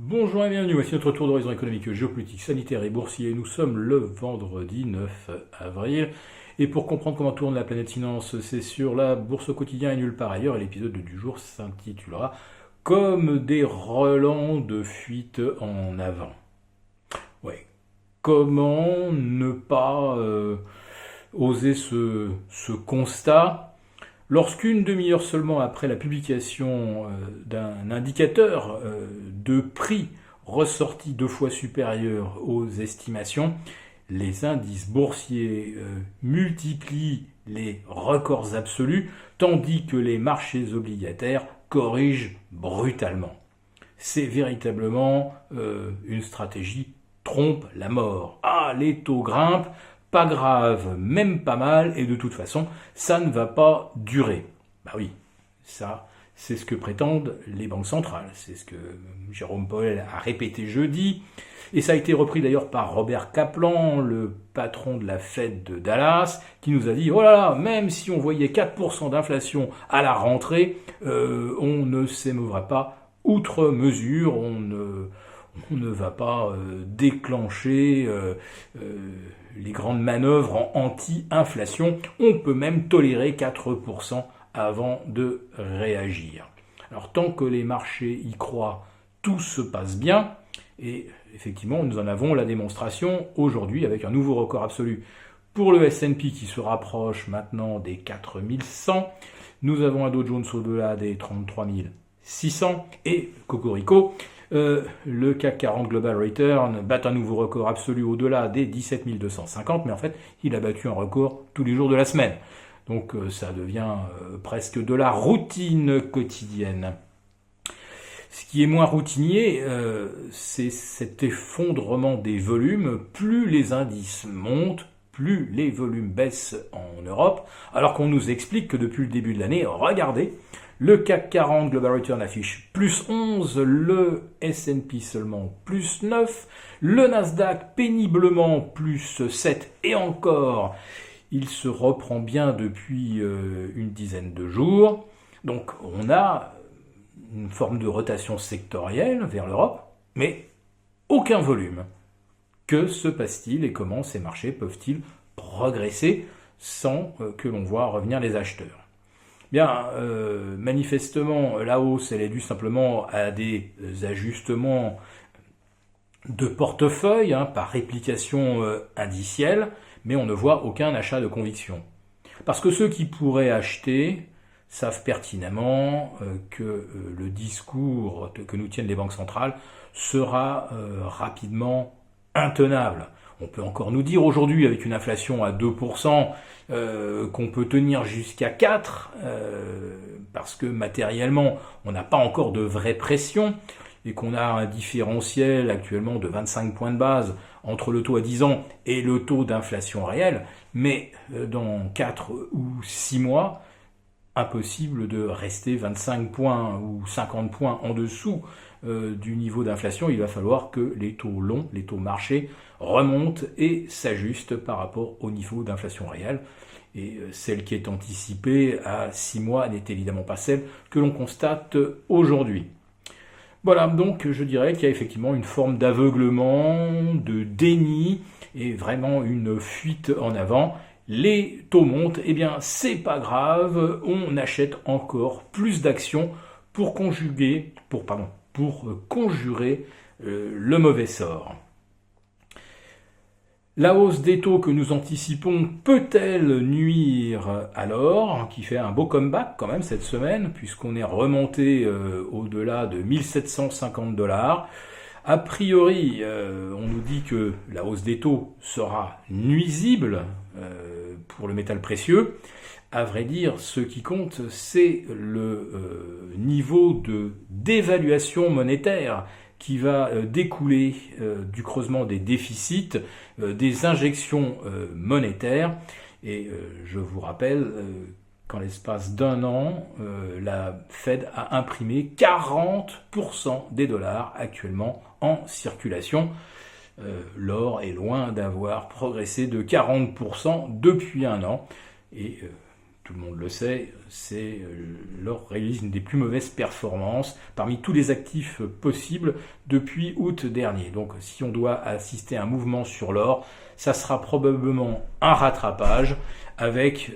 Bonjour et bienvenue, voici notre tour d'horizon économique, géopolitique, sanitaire et boursier. Nous sommes le vendredi 9 avril. Et pour comprendre comment tourne la planète finance, c'est sur la bourse au quotidien et nulle part ailleurs. Et l'épisode du jour s'intitulera Comme des relents de fuite en avant. Ouais. Comment ne pas oser ce constat lorsqu'une demi-heure seulement après la publication d'un indicateur de prix ressorti 2 fois supérieur aux estimations, les indices boursiers multiplient les records absolus, tandis que les marchés obligataires corrigent brutalement. C'est véritablement une stratégie trompe la mort. Ah, les taux grimpent, pas grave, même pas mal, et de toute façon, ça ne va pas durer. Bah oui, ça, c'est ce que prétendent les banques centrales. C'est ce que Jérôme Powell a répété jeudi, et ça a été repris d'ailleurs par Robert Kaplan, le patron de la Fed de Dallas, qui nous a dit « Oh là là, même si on voyait 4% d'inflation à la rentrée, on ne s'émeuvra pas outre mesure, on ne va pas déclencher les grandes manœuvres en anti-inflation. On peut même tolérer 4% avant de réagir. » Alors tant que les marchés y croient, tout se passe bien. Et effectivement, nous en avons la démonstration aujourd'hui avec un nouveau record absolu pour le S&P qui se rapproche maintenant des 4100. Nous avons un Dow Jones au-delà des 33 600 et Cocorico, le CAC 40 Global Return bat un nouveau record absolu au-delà des 17 250, mais en fait, il a battu un record tous les jours de la semaine. Donc ça devient presque de la routine quotidienne. Ce qui est moins routinier, c'est cet effondrement des volumes. Plus les indices montent, plus les volumes baissent en Europe, alors qu'on nous explique que depuis le début de l'année, regardez, le CAC 40 Global Return affiche plus 11, le S&P seulement plus 9, le Nasdaq péniblement plus 7 et encore, il se reprend bien depuis une dizaine de jours. Donc on a une forme de rotation sectorielle vers l'Europe, mais aucun volume. Que se passe-t-il et comment ces marchés peuvent-ils progresser sans que l'on voit revenir les acheteurs ? Bien, manifestement, la hausse, elle est due simplement à des ajustements de portefeuille par réplication indicielle, mais on ne voit aucun achat de conviction. Parce que ceux qui pourraient acheter savent pertinemment que le discours que nous tiennent les banques centrales sera rapidement intenable. On peut encore nous dire aujourd'hui, avec une inflation à 2%, qu'on peut tenir jusqu'à 4%, parce que matériellement, on n'a pas encore de vraie pression, et qu'on a un différentiel actuellement de 25 points de base entre le taux à 10 ans et le taux d'inflation réel, mais dans 4 ou 6 mois, impossible de rester 25 points ou 50 points en dessous du niveau d'inflation. Il va falloir que les taux longs, les taux marchés, remontent et s'ajustent par rapport au niveau d'inflation réelle. Et celle qui est anticipée à 6 mois n'est évidemment pas celle que l'on constate aujourd'hui. Voilà, donc je dirais qu'il y a effectivement une forme d'aveuglement, de déni et vraiment une fuite en avant. Les taux montent, eh bien c'est pas grave, on achète encore plus d'actions pour conjurer le mauvais sort. La hausse des taux que nous anticipons peut-elle nuire à l'or, qui fait un beau comeback quand même cette semaine, puisqu'on est remonté au-delà de 1750 $. A priori, on nous dit que la hausse des taux sera nuisible pour le métal précieux. À vrai dire, ce qui compte, c'est le niveau de dévaluation monétaire qui va découler du creusement des déficits, des injections monétaires. Et je vous rappelle qu'en l'espace d'un an, la Fed a imprimé 40% des dollars actuellement en circulation. L'or est loin d'avoir progressé de 40% depuis un an. Et tout le monde le sait, l'or réalise une des plus mauvaises performances parmi tous les actifs possibles depuis août dernier. Donc si on doit assister à un mouvement sur l'or, ça sera probablement un rattrapage avec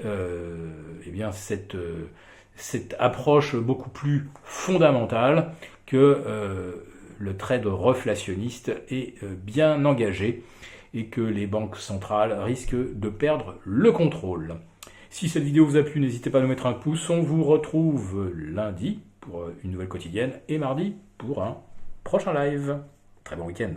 cette approche beaucoup plus fondamentale que le trade reflationniste est bien engagé et que les banques centrales risquent de perdre le contrôle. Si cette vidéo vous a plu, n'hésitez pas à nous mettre un pouce. On vous retrouve lundi pour une nouvelle quotidienne et mardi pour un prochain live. Très bon week-end.